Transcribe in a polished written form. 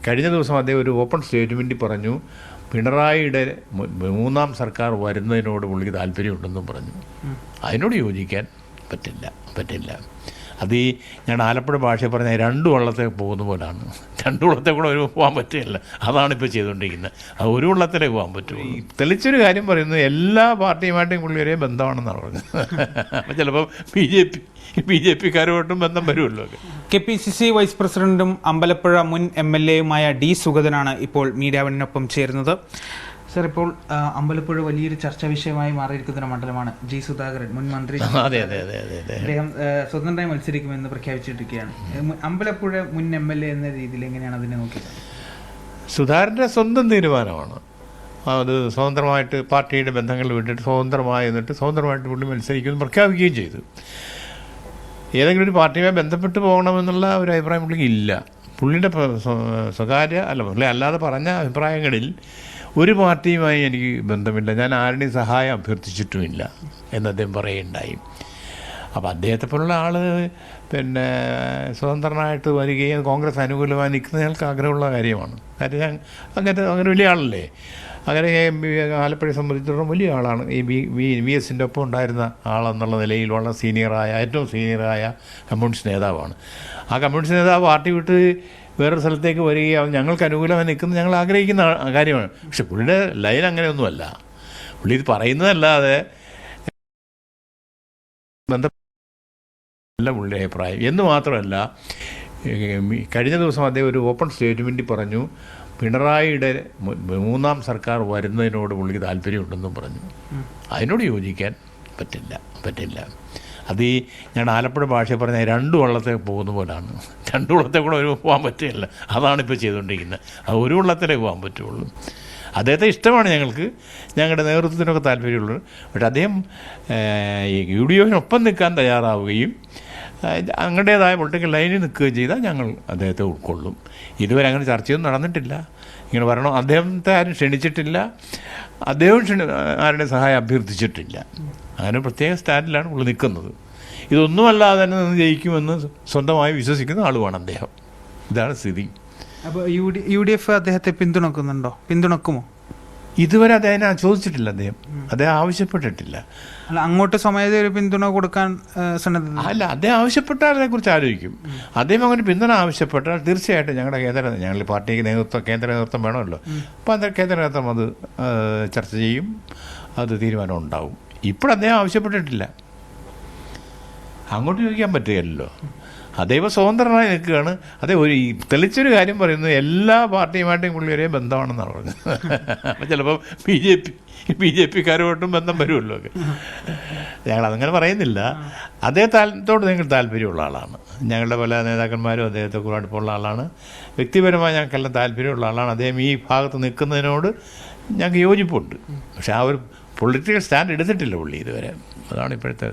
കഴിഞ്ഞ ദിവസം അദ്ദേഹം ഒരു ഓപ്പൺ സ്റ്റേറ്റ്മെൻറ്റിൽ പറഞ്ഞു, പിണറായിയുടെ മൂന്നാം സർക്കാർ വരുന്നതിനോട് പുള്ളിക്ക് താല്പര്യമുണ്ടെന്നും പറഞ്ഞു. അതിനോട് യോജിക്കാൻ പറ്റില്ല. അത് ഈ ഞാൻ ആലപ്പുഴ ഭാഷയിൽ പറഞ്ഞ രണ്ടു വള്ളത്തെ പോകുന്ന പോലാണ്. രണ്ടു വള്ളത്തെ കൂടെ ഒരു പോകാൻ പറ്റില്ല. അതാണിപ്പോൾ ചെയ്തുകൊണ്ടിരിക്കുന്നത്. അത് ഒരു വള്ളത്തിലേ പോകാൻ പറ്റുള്ളൂ. തെളിച്ചൊരു കാര്യം പറയുന്നത് എല്ലാ പാർട്ടിയുമായിട്ടും പുള്ളി ഒരേ ബന്ധമാണെന്നാണ് പറഞ്ഞത്. അപ്പം ചിലപ്പോൾ ബി ജെ പിക്കാരുമായിട്ടും ബന്ധം വരുമല്ലോ. KPCC വൈസ് പ്രസിഡന്റും അമ്പലപ്പുഴ മുൻ MLA-യുമായ D. സുഗതനാണ് ഇപ്പോൾ മീഡിയ വണ്ണിനൊപ്പം ചേരുന്നത്. സർ, ഇപ്പോൾ അമ്പലപ്പുഴ വലിയൊരു ചർച്ചാ വിഷയമായി മാറിയിരിക്കുന്ന മണ്ഡലമാണ്. G. സുധാകരൻ മുൻ മന്ത്രി, അദ്ദേഹം സ്വതന്ത്രമായി മത്സരിക്കുമെന്ന് പ്രഖ്യാപിച്ചിരിക്കുകയാണ്. അമ്പലപ്പുഴ മുൻ MLA എന്ന രീതിയിൽ എങ്ങനെയാണ് അതിനെ നോക്കിയത്? സുധാകരൻ്റെ സ്വന്തം തീരുമാനമാണ്. അത് സ്വതന്ത്രമായിട്ട് പാർട്ടിയുടെ ബന്ധങ്ങൾ വിട്ടിട്ട് സ്വതന്ത്രമായിട്ട് പുള്ളി മത്സരിക്കുമെന്ന് പ്രഖ്യാപിക്കുകയും ചെയ്തു. ഏതെങ്കിലും ഒരു പാർട്ടിയുമായി ബന്ധപ്പെട്ട് പോകണമെന്നുള്ള ഒരു അഭിപ്രായം പുള്ളിക്ക് ഇല്ല. പുള്ളിയുടെ പുള്ളി അല്ലാതെ പറഞ്ഞ അഭിപ്രായങ്ങളിൽ ഒരു പാർട്ടിയുമായി എനിക്ക് ബന്ധമില്ല, ഞാൻ ആരുടെയും സഹായം അഭ്യർത്ഥിച്ചിട്ടുമില്ല എന്ന് അദ്ദേഹം പറയുകയുണ്ടായി. അപ്പോൾ അദ്ദേഹത്തെ പോലുള്ള ആൾ സ്വതന്ത്രനായിട്ട് വരികയും കോൺഗ്രസ് അനുകൂലമായി നിൽക്കുന്നത് ഞങ്ങൾക്ക് ആഗ്രഹമുള്ള കാര്യമാണ്. കാര്യം അങ്ങനെ വലിയ ആളല്ലേ. അങ്ങനെ ആലപ്പുഴയെ സംബന്ധിച്ചിടത്തോളം വലിയ ആളാണ്. ഈ VS-ൻ്റെ ഒപ്പം ഉണ്ടായിരുന്ന ആളെന്നുള്ള നിലയിൽ വളരെ ഏറ്റവും സീനിയറായ കമ്മ്യൂണിസ്റ്റ് നേതാവാണ്. ആ കമ്മ്യൂണിസ്റ്റ് നേതാവ് പാർട്ടി വിട്ട് വേറൊരു സ്ഥലത്തേക്ക് വരികയും ഞങ്ങൾക്ക് അനുകൂലമായി നിൽക്കുന്നത് ഞങ്ങൾ ആഗ്രഹിക്കുന്ന കാര്യമാണ്. പക്ഷെ പുള്ളിയുടെ ലൈൻ അങ്ങനെയൊന്നുമല്ല. പുള്ളി ഇത് പറയുന്നതല്ലാതെ ബന്ധപ്പെട്ട പുള്ളിയുടെ അഭിപ്രായം എന്ന് മാത്രമല്ല, കഴിഞ്ഞ ദിവസം അദ്ദേഹം ഒരു ഓപ്പൺ സ്റ്റേറ്റ്മെൻറ്റിൽ പറഞ്ഞു, പിണറായിയുടെ മൂന്നാം സർക്കാർ വരുന്നതിനോട് പുള്ളിക്ക് താല്പര്യമുണ്ടെന്നും പറഞ്ഞു. അതിനോട് യോജിക്കാൻ പറ്റില്ല. അത് ഈ ഞാൻ ആലപ്പുഴ ഭാഷയിൽ പറഞ്ഞ രണ്ടു വള്ളത്തെ പോകുന്ന പോലാണ്. രണ്ടു വള്ളത്തെ കൂടെ ഒരു പോകാൻ പറ്റില്ല. അതാണിപ്പോൾ ചെയ്തുകൊണ്ടിരിക്കുന്നത്. അത് ഒരു വള്ളത്തിലേ പോകാൻ പറ്റുള്ളൂ. അദ്ദേഹത്തെ ഇഷ്ടമാണ് ഞങ്ങൾക്ക്, ഞങ്ങളുടെ നേതൃത്വത്തിനൊക്കെ താല്പര്യമുള്ളത്. പക്ഷേ അദ്ദേഹം UDF-നൊപ്പം നിൽക്കാൻ തയ്യാറാവുകയും അങ്ങടേതായ പൊളിറ്റിക്കൽ ലൈനിൽ നിൽക്കുകയും ചെയ്താൽ ഞങ്ങൾ അദ്ദേഹത്തെ ഉൾക്കൊള്ളും. ഇതുവരെ അങ്ങനെ ചർച്ചയൊന്നും നടന്നിട്ടില്ല. ഇങ്ങനെ വരണം, അദ്ദേഹത്തെ ആരും ക്ഷണിച്ചിട്ടില്ല, അദ്ദേഹം ആരുടെ സഹായം അഭ്യർത്ഥിച്ചിട്ടില്ല. അങ്ങനെ പ്രത്യേക സ്റ്റാൻഡിലാണ് പുള്ളി നിൽക്കുന്നത്. ഇതൊന്നുമല്ലാതെ തന്നെ നിന്ന് ജയിക്കുമെന്ന് സ്വന്തമായി വിശ്വസിക്കുന്ന ആളുമാണ് അദ്ദേഹം. ഇതാണ് സ്ഥിതി. അപ്പോൾ UDF അദ്ദേഹത്തെ പിന്തുണക്കുമോ? ഇതുവരെ അദ്ദേഹം ചോദിച്ചിട്ടില്ല. അദ്ദേഹം ആവശ്യപ്പെട്ടിട്ടില്ല. അല്ല, അങ്ങോട്ട് സ്വമേധ ഒരു പിന്തുണ കൊടുക്കാൻ അല്ല, അദ്ദേഹം ആവശ്യപ്പെട്ടാൽ അതിനെക്കുറിച്ച് ആലോചിക്കും. അദ്ദേഹം അങ്ങനെ പിന്തുണ ആവശ്യപ്പെട്ടാൽ തീർച്ചയായിട്ടും ഞങ്ങൾ പാർട്ടിക്ക് കേന്ദ്ര നേതൃത്വം വേണമല്ലോ. അപ്പോൾ കേന്ദ്ര നേതൃത്വം അത് ചർച്ച ചെയ്യും, അത് തീരുമാനം ഉണ്ടാവും. ഇപ്പോഴദ്ദേഹം ആവശ്യപ്പെട്ടിട്ടില്ല. അങ്ങോട്ട് ചോദിക്കാൻ പറ്റുകയല്ലോ. അദ്ദേഹം സ്വതന്ത്രനായി നിൽക്കുകയാണ്. തെളിച്ചൊരു കാര്യം പറയുന്നത് എല്ലാ പാർട്ടിയുമായിട്ടും പുള്ളി ഒരേ ബന്ധമാണെന്നാണ് പറഞ്ഞത്. അപ്പം ചിലപ്പോൾ ബി ജെ പിക്കാരുമായിട്ടും ബന്ധം വരുമല്ലോ. ഞങ്ങളതങ്ങനെ പറയുന്നില്ല. അദ്ദേഹത്തോട് നിങ്ങൾക്ക് താല്പര്യമുള്ള ആളാണ്. ഞങ്ങളുടെ പല നേതാക്കന്മാരും അദ്ദേഹത്തെ കൂടെ അടുപ്പമുള്ള ആളാണ്. വ്യക്തിപരമായി ഞങ്ങൾക്കെല്ലാം താല്പര്യമുള്ള ആളാണ്. അദ്ദേഹം ഈ ഭാഗത്ത് നിൽക്കുന്നതിനോട് ഞങ്ങൾക്ക് യോജിപ്പുണ്ട്. പക്ഷേ ആ ഒരു പൊളിറ്റിക്കൽ സ്റ്റാൻഡ് എടുത്തിട്ടില്ല പുള്ളി ഇതുവരെ. അതാണ് ഇപ്പോഴത്തെ